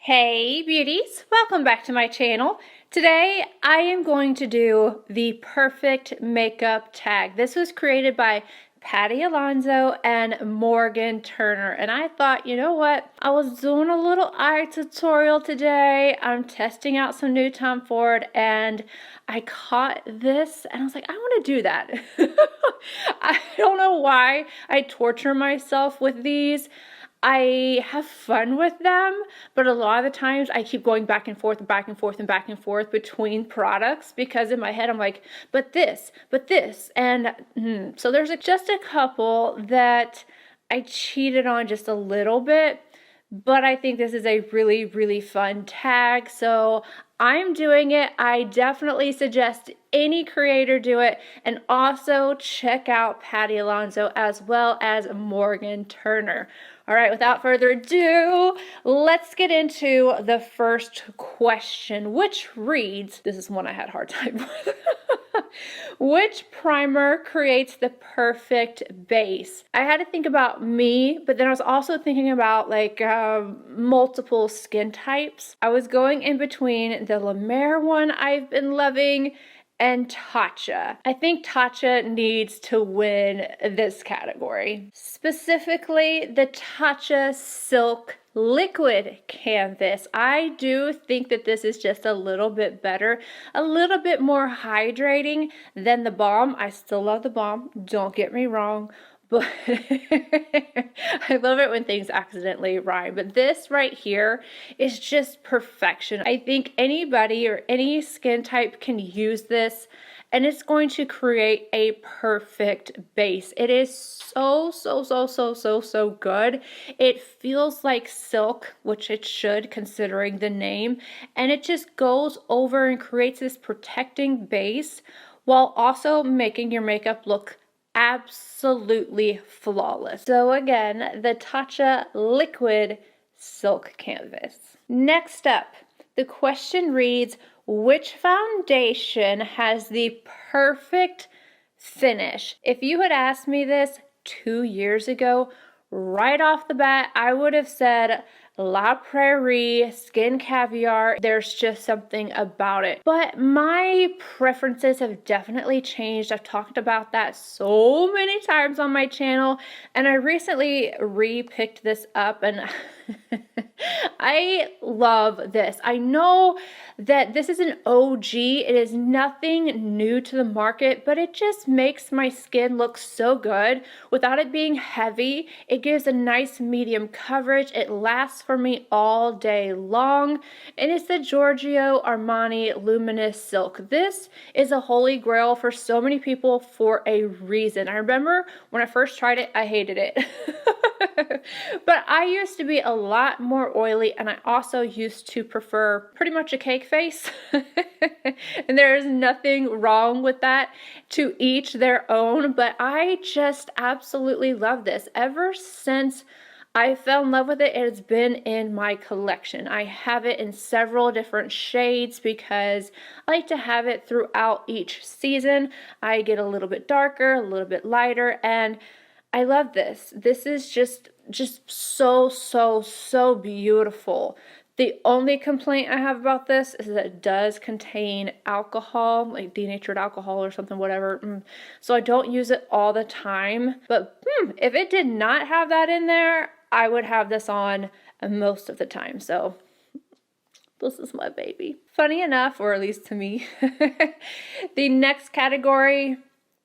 Hey beauties, welcome back to my channel. Today I am going to do the perfect makeup tag. This was created by Patty Alonso and Morgan Turner, and I thought, you know what, I was doing a little eye tutorial today. I'm testing out some new Tom Ford and I caught this and I was like, I want to do that. I don't know why I torture myself with these. I have fun with them, but a lot of the times I keep going back and forth and back and forth and back and forth between products because in my head I'm like, but this, and so there's just a couple that I cheated on just a little bit, but I think this is a really, really fun tag, so I'm doing it. I definitely suggest any creator do it, and also check out Patty Alonso as well as Morgan Turner. All right, without further ado, let's get into the first question, which reads, this is one I had a hard time with. Which primer creates the perfect base? I had to think about me, but then I was also thinking about like multiple skin types. I was going in between the La Mer one I've been loving and Tatcha. I think Tatcha needs to win this category. Specifically, the Tatcha Silk Liquid Canvas. I do think that this is just a little bit better, a little bit more hydrating than the Balm. I still love the Balm, don't get me wrong, but I love it when things accidentally rhyme. But this right here is just perfection. I think anybody or any skin type can use this and it's going to create a perfect base. It is so good. It feels like silk, which it should considering the name, and it just goes over and creates this protecting base while also making your makeup look absolutely flawless. So again, the Tatcha Liquid Silk Canvas. Next up, the question reads, which foundation has the perfect finish? If you had asked me this 2 years ago, right off the bat, I would have said La Prairie Skin Caviar. There's just something about it. But my preferences have definitely changed. I've talked about that so many times on my channel, and I recently re-picked this up and I love this. I know that this is an OG. It is nothing new to the market, but it just makes my skin look so good without it being heavy. It gives a nice medium coverage. It lasts for me all day long, and it's the Giorgio Armani Luminous Silk. This is a holy grail for so many people for a reason. I remember when I first tried it, I hated it. But I used to be a lot more oily, and I also used to prefer pretty much a cake face. And there is nothing wrong with that, to each their own, but I just absolutely love this. Ever since I fell in love with it, it's been in my collection. I have it in several different shades because I like to have it throughout each season. I get a little bit darker, a little bit lighter, and I love this. This is just so beautiful. The only complaint I have about this is that it does contain alcohol, like denatured alcohol or something, whatever. So I don't use it all the time. But if it did not have that in there, I would have this on most of the time. So this is my baby. Funny enough, or at least to me, the next category,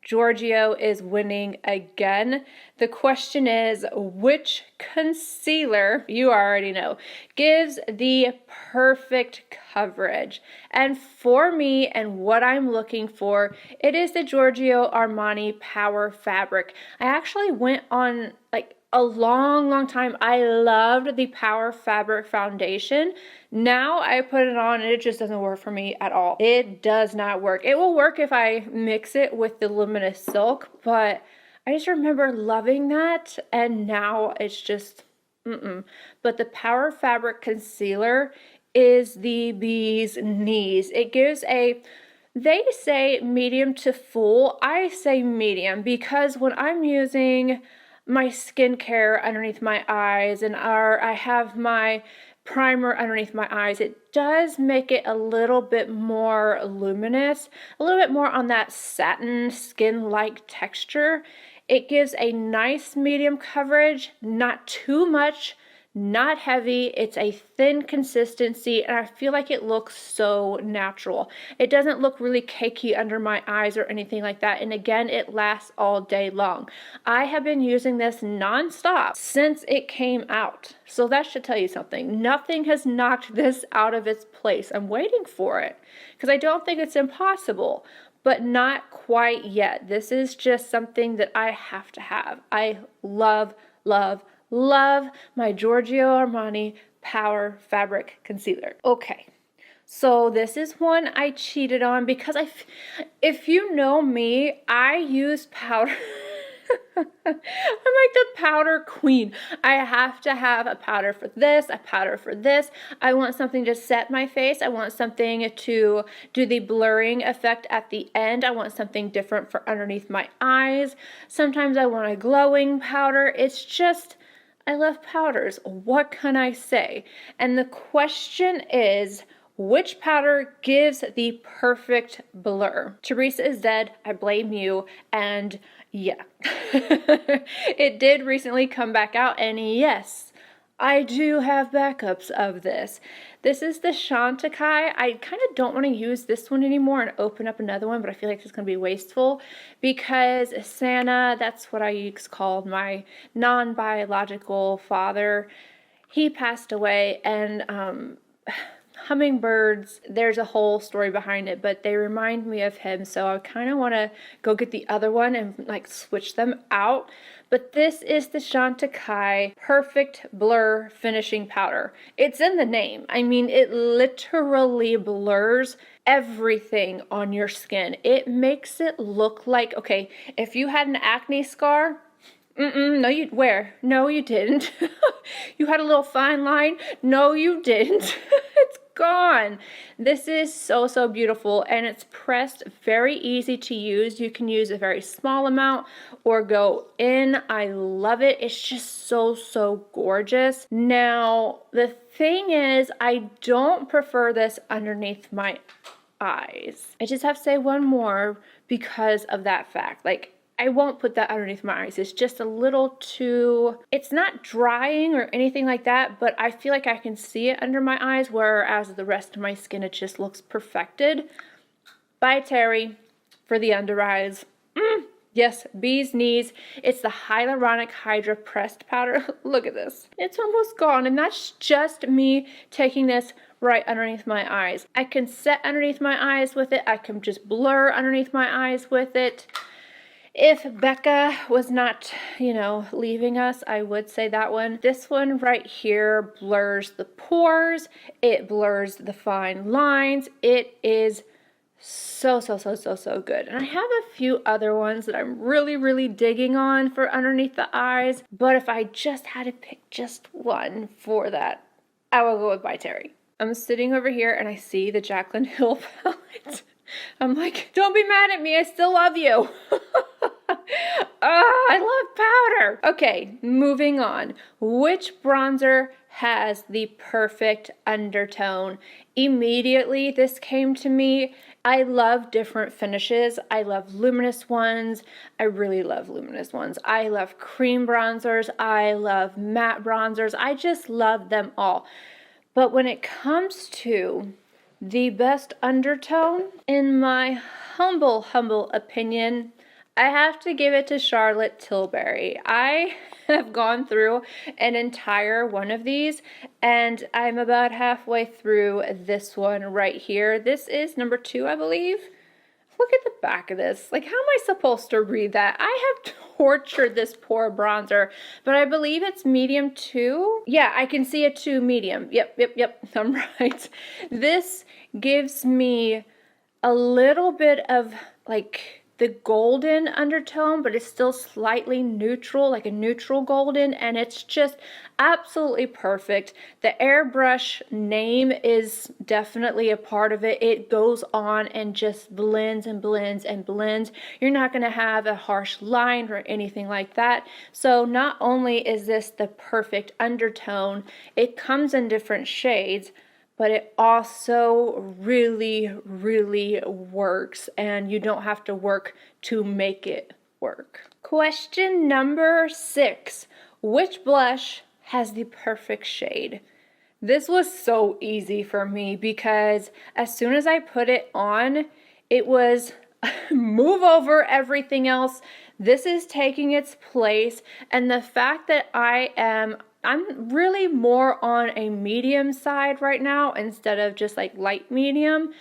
Giorgio is winning again. The question is, which concealer, you already know, gives the perfect coverage? And for me and what I'm looking for, it is the Giorgio Armani Power Fabric. I actually went on like a long time. I loved the Power Fabric foundation. Now I put it on and it just doesn't work for me at all. It does not work. It will work if I mix it with the Luminous Silk, but I just remember loving that, and now it's just But the Power Fabric concealer is the bee's knees. It gives a, they say medium to full. I say medium because when I'm using my skincare underneath my eyes, and I have my primer underneath my eyes. It does make it a little bit more luminous, a little bit more on that satin skin-like texture. It gives a nice medium coverage, not too much, not heavy. It's a thin consistency, and I feel like it looks so natural. It doesn't look really cakey under my eyes or anything like that. And again, it lasts all day long. I have been using this nonstop since it came out. So that should tell you something. Nothing has knocked this out of its place. I'm waiting for it because I don't think it's impossible, but not quite yet. This is just something that I have to have. I love, love, love my Giorgio Armani Power Fabric Concealer. Okay, so this is one I cheated on because if you know me, I use powder. I'm like the powder queen. I have to have a powder for this, a powder for this. I want something to set my face. I want something to do the blurring effect at the end. I want something different for underneath my eyes. Sometimes I want a glowing powder. It's just, I love powders. What can I say? And the question is, which powder gives the perfect blur? Teresa is dead. I blame you. And yeah, it did recently come back out. And yes, I do have backups of this. This is the Chantecaille. I kind of don't want to use this one anymore and open up another one, but I feel like it's going to be wasteful because Santa, that's what I called my non-biological father, he passed away, and hummingbirds, there's a whole story behind it, but they remind me of him, so I kind of want to go get the other one and like switch them out. But this is the Chantecaille Perfect Blur Finishing Powder. It's in the name. I mean, it literally blurs everything on your skin. It makes it look like, okay, if you had an acne scar, no, no, you didn't. You had a little fine line? No, you didn't. It's gone. This is so, so beautiful, and it's pressed, very easy to use. You can use a very small amount or go in. I love it. It's just so, so gorgeous. Now, the thing is, I don't prefer this underneath my eyes. I just have to say one more because of that fact. Like, I won't put that underneath my eyes. It's just a little too, it's not drying or anything like that, but I feel like I can see it under my eyes, whereas the rest of my skin, it just looks perfected. By Terry for the under eyes. Yes, bee's knees. It's the Hyaluronic Hydra Pressed Powder. Look at this. It's almost gone, and that's just me taking this right underneath my eyes. I can set underneath my eyes with it. I can just blur underneath my eyes with it. If Becca was not, leaving us, I would say that one. This one right here blurs the pores. It blurs the fine lines. It is so, so, so, so, so good. And I have a few other ones that I'm really, really digging on for underneath the eyes. But if I just had to pick just one for that, I will go with By Terry. I'm sitting over here and I see the Jaclyn Hill palette. I'm like, don't be mad at me. I still love you. I love powder. Okay, moving on. Which bronzer has the perfect undertone? Immediately, this came to me. I love different finishes. I love luminous ones. I really love luminous ones. I love cream bronzers. I love matte bronzers. I just love them all. But when it comes to the best undertone, in my humble opinion, I have to give it to Charlotte Tilbury. I have gone through an entire one of these, and I'm about halfway through this one right here. This is number 2, I believe. Look at the back of this. Like, how am I supposed to read that? I have tortured this poor bronzer, but I believe it's medium 2. Yeah, I can see a 2 medium. Yep, I'm right. This gives me a little bit of, like, the golden undertone, but it's still slightly neutral, like a neutral golden, and it's just absolutely perfect. The airbrush name is definitely a part of it. It goes on and just blends and blends and blends. You're not going to have a harsh line or anything like that. So not only is this the perfect undertone, it comes in different shades, but it also really, really works, and you don't have to work to make it work. Question number 6. Which blush has the perfect shade? This was so easy for me because as soon as I put it on, it was move over everything else. This is taking its place, and the fact that I'm really more on a medium side right now instead of just like light medium,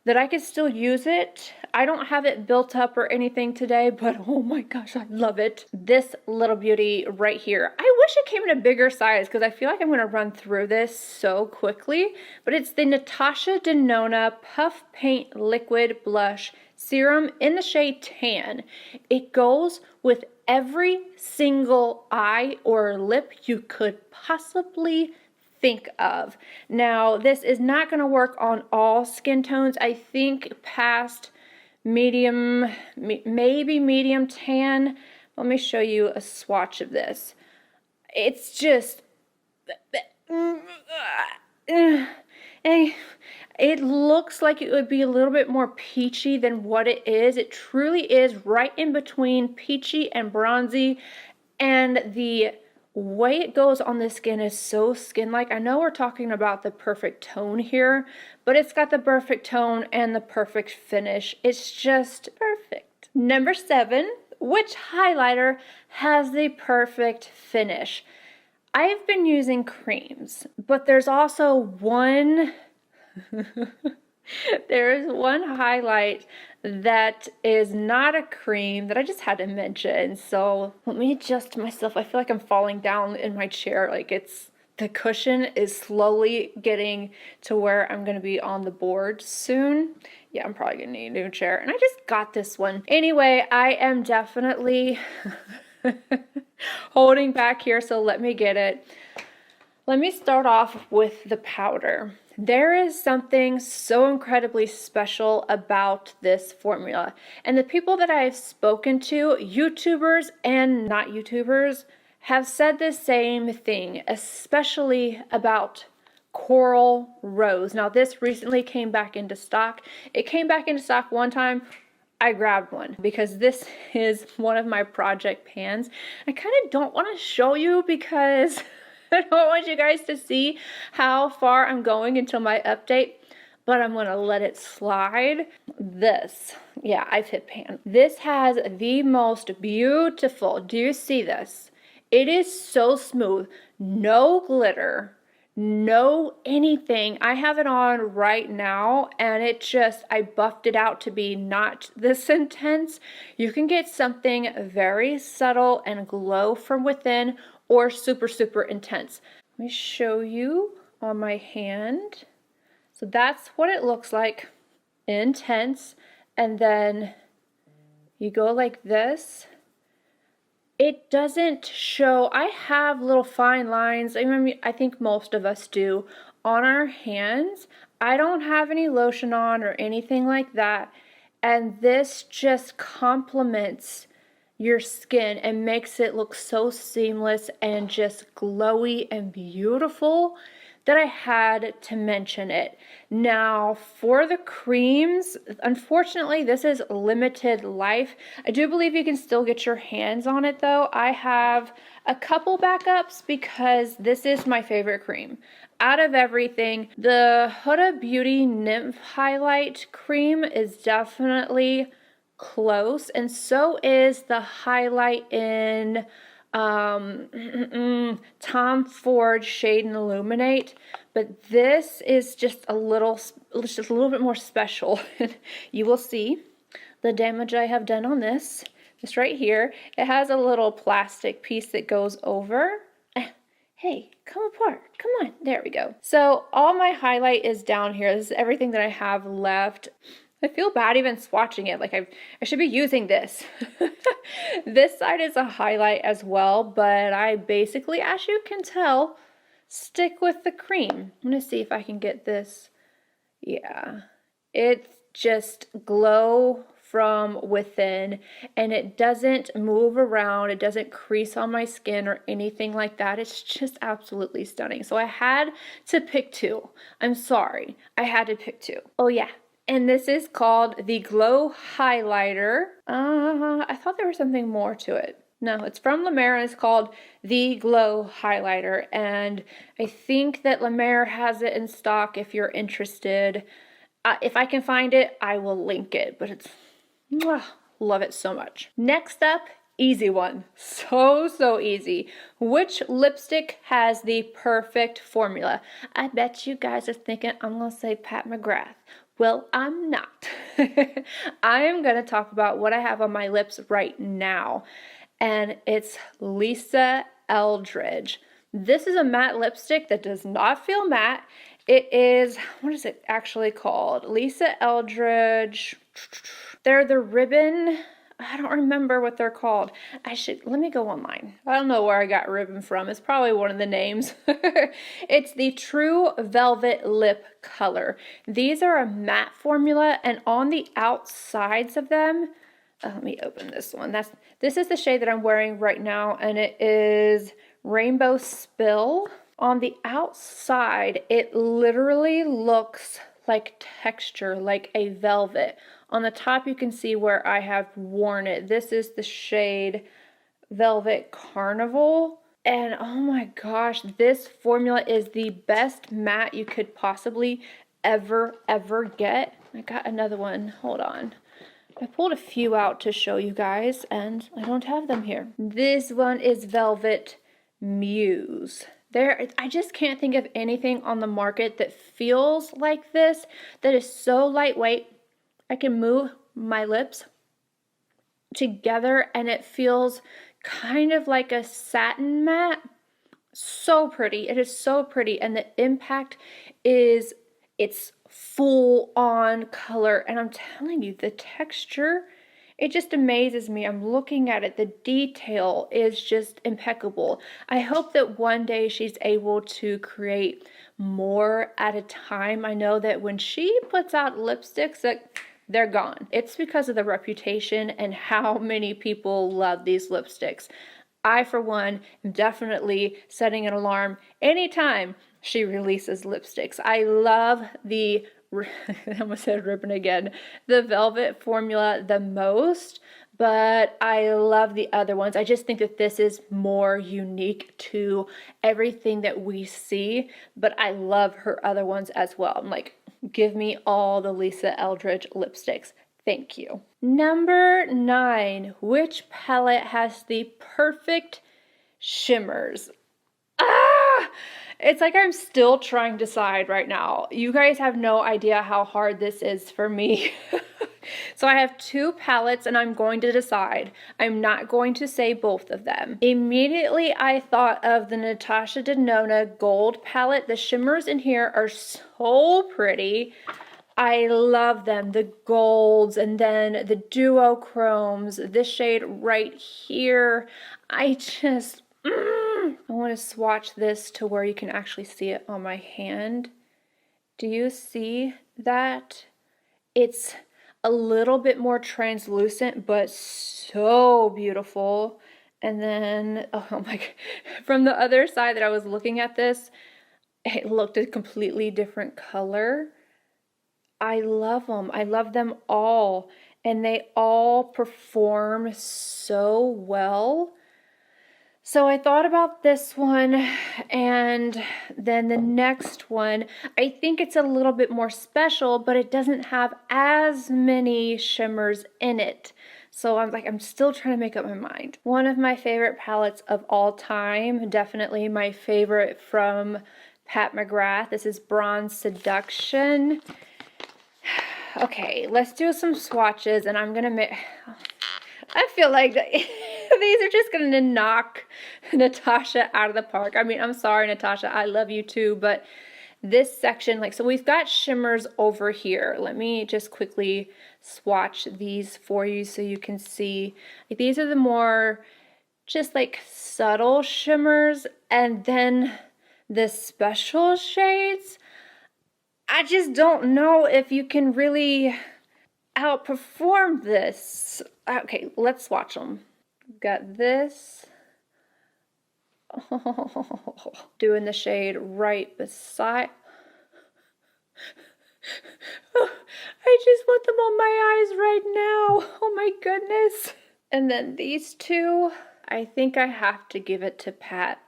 that I could still use it. I don't have it built up or anything today, but oh my gosh, I love it. This little beauty right here. I wish it came in a bigger size because I feel like I'm going to run through this so quickly, but it's the Natasha Denona Puff Paint Liquid Blush Serum in the shade Tan. It goes with every single eye or lip you could possibly think of. Now, this is not going to work on all skin tones. I think past medium, maybe medium tan. Let me show you a swatch of this. It's just it looks like it would be a little bit more peachy than what it is. It truly is right in between peachy and bronzy, and the way it goes on the skin is so skin-like. I know we're talking about the perfect tone here, but it's got the perfect tone and the perfect finish. It's just perfect. Number 7, which highlighter has the perfect finish? I've been using creams, but there's also one there's one highlight that is not a cream that I just had to mention. So let me adjust myself. I feel like I'm falling down in my chair. Like the cushion is slowly getting to where I'm going to be on the board soon. Yeah, I'm probably going to need a new chair. And I just got this one. Anyway, I am definitely holding back here, so let me get it. Let me start off with the powder. There is something so incredibly special about this formula. And the people that I have spoken to, YouTubers and not YouTubers, have said the same thing, especially about Coral Rose. Now, this recently came back into stock. It came back into stock one time. I grabbed one because this is one of my project pans. I kind of don't want to show you because I don't want you guys to see how far I'm going until my update, but I'm going to let it slide. This, yeah, I've hit pan. This has the most beautiful, do you see this? It is so smooth, no glitter, no anything. I have it on right now and it just, I buffed it out to be not this intense. You can get something very subtle and glow from within, or super, super intense. Let me show you on my hand. So that's what it looks like, intense. And then you go like this. It doesn't show, I have little fine lines, I think most of us do, on our hands. I don't have any lotion on or anything like that. And this just complements your skin and makes it look so seamless and just glowy and beautiful that I had to mention it. Now, for the creams, unfortunately, this is limited life. I do believe you can still get your hands on it though. I have a couple backups because this is my favorite cream. Out of everything, the Huda Beauty Nymph Highlight Cream is definitely close, and so is the highlight in Tom Ford Shade and Illuminate, but this is just a little bit more special. You will see the damage I have done on this. This right here, it has a little plastic piece that goes over. Hey, come apart, come on, there we go. So all my highlight is down here. This is everything that I have left. I feel bad even swatching it. Like I should be using this. This side is a highlight as well, but I basically, as you can tell, stick with the cream. I'm gonna see if I can get this. Yeah, it's just glow from within, and it doesn't move around, it doesn't crease on my skin or anything like that. It's just absolutely stunning. So I had to pick two. I'm sorry, I had to pick two. Oh yeah, and this is called the Glow Highlighter. I thought there was something more to it. No, it's from La Mer and it's called the Glow Highlighter, and I think that La Mer has it in stock if you're interested. If I can find it, I will link it, but it's, love it so much. Next up, easy one. So easy. Which lipstick has the perfect formula? I bet you guys are thinking I'm gonna say Pat McGrath. Well, I'm not. I am gonna talk about what I have on my lips right now, and it's Lisa Eldridge. This is a matte lipstick that does not feel matte. It is, what is it actually called? Lisa Eldridge. They're the ribbon. I don't remember what they're called. Let me go online. I don't know where I got ribbon from. It's probably one of the names. It's the True Velvet Lip Color. These are a matte formula, and on the outsides of them, let me open this one. This is the shade that I'm wearing right now, and it is Rainbow Spill. On the outside, it literally looks like texture, like a velvet. On the top, you can see where I have worn it. This is the shade Velvet Carnival. And oh my gosh, this formula is the best matte you could possibly ever get. I got another one. Hold on. I pulled a few out to show you guys, and I don't have them here. This one is Velvet Muse. I just can't think of anything on the market that feels like this, that is so lightweight. I can move my lips together and it feels kind of like a satin matte. So pretty. It is so pretty, and the impact is, it's full on color, and I'm telling you, the texture, it just amazes me. I'm looking at it. The detail is just impeccable. I hope that one day she's able to create more at a time. I know that when she puts out lipsticks, they're gone. It's because of the reputation and how many people love these lipsticks. I, for one, am definitely setting an alarm anytime she releases lipsticks. I love the, I almost said ribbon again, the velvet formula the most, but I love the other ones. I just think that this is more unique to everything that we see, but I love her other ones as well. I'm like, give me all the Lisa Eldridge lipsticks. Thank you. Number 9, which palette has the perfect shimmers? It's like I'm still trying to decide right now. You guys have no idea how hard this is for me. So I have 2 palettes and I'm going to decide. I'm not going to say both of them. Immediately I thought of the Natasha Denona gold palette. The shimmers in here are so pretty. I love them, the golds, and then the duochromes, this shade right here. I just, I want to swatch this to where you can actually see it on my hand. Do you see that? It's a little bit more translucent, but so beautiful. And then, oh my God, from the other side that I was looking at this, it looked a completely different color. I love them. I love them all. And they all perform so well. So I thought about this one, and then the next one, I think it's a little bit more special, but it doesn't have as many shimmers in it. So I'm still trying to make up my mind. One of my favorite palettes of all time, definitely my favorite from Pat McGrath. This is Bronze Seduction. Okay, let's do some swatches, and I'm gonna make, I feel like these are just gonna knock Natasha out of the park. I mean, I'm sorry, Natasha, I love you too, but this section, like, so we've got shimmers over here. Let me just quickly swatch these for you so you can see. Like, these are the more just like subtle shimmers, and then the special shades, I just don't know if you can really outperform this. Okay, let's swatch them. We've got this. Oh, doing the shade right beside. Oh, I just want them on my eyes right now. Oh my goodness. And then these two, I think I have to give it to Pat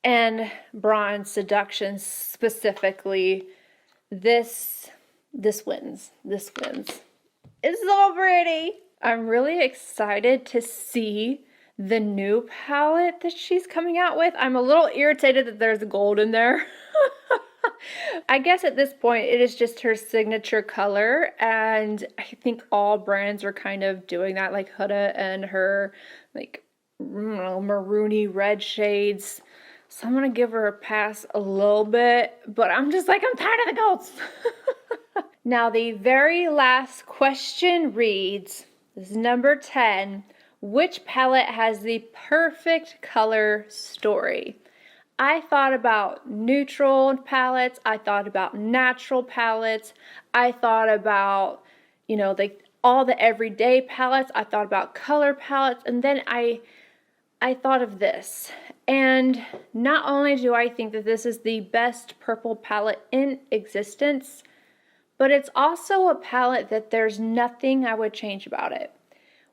and Bronze Seduction specifically. This wins. This wins. It's so pretty. I'm really excited to see the new palette that she's coming out with. I'm a little irritated that there's gold in there. I guess at this point it is just her signature color, and I think all brands are kind of doing that, like Huda and her like maroony red shades. So I'm gonna give her a pass a little bit, but I'm just like, I'm tired of the golds. Now the very last question reads, this is number 10, which palette has the perfect color story? I thought about neutral palettes, I thought about natural palettes, I thought about, you know, like all the everyday palettes, I thought about color palettes, and then I thought of this. And not only do I think that this is the best purple palette in existence, but it's also a palette that there's nothing I would change about it.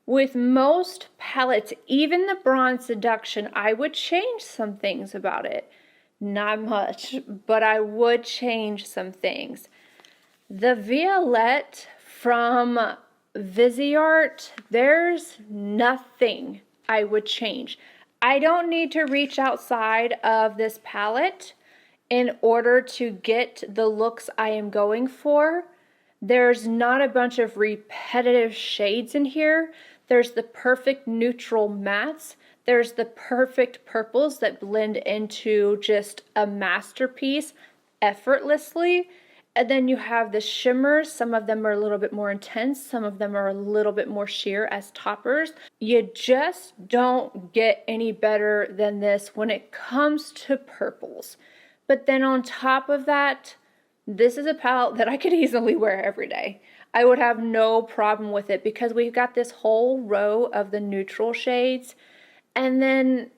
With most palettes, even the Bronze Seduction, I would change some things about it. Not much, but I would change some things. The Violette from Viseart, there's nothing I would change. I don't need to reach outside of this palette in order to get the looks I am going for. There's not a bunch of repetitive shades in here. There's the perfect neutral mattes. There's the perfect purples that blend into just a masterpiece effortlessly. And then you have the shimmers. Some of them are a little bit more intense. Some of them are a little bit more sheer as toppers. You just don't get any better than this when it comes to purples. But then on top of that, this is a palette that I could easily wear every day. I would have no problem with it because we've got this whole row of the neutral shades and then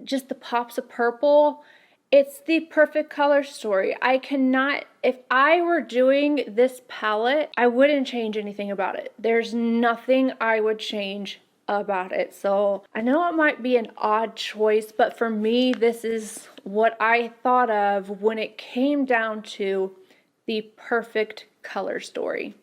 just the pops of purple. It's the perfect color story. I cannot, if I were doing this palette, I wouldn't change anything about it. There's nothing I would change about it. So I know it might be an odd choice, but for me, this is what I thought of when it came down to the perfect color story.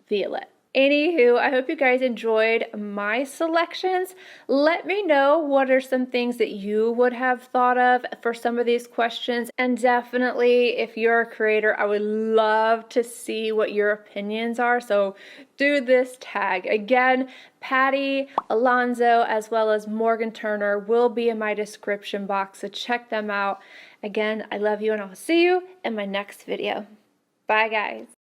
Violette. Anywho, I hope you guys enjoyed my selections. Let me know what are some things that you would have thought of for some of these questions. And definitely, if you're a creator, I would love to see what your opinions are. So do this tag. Again, Patty, Alonso, as well as Morgan Turner will be in my description box, so check them out. Again, I love you and I'll see you in my next video. Bye guys.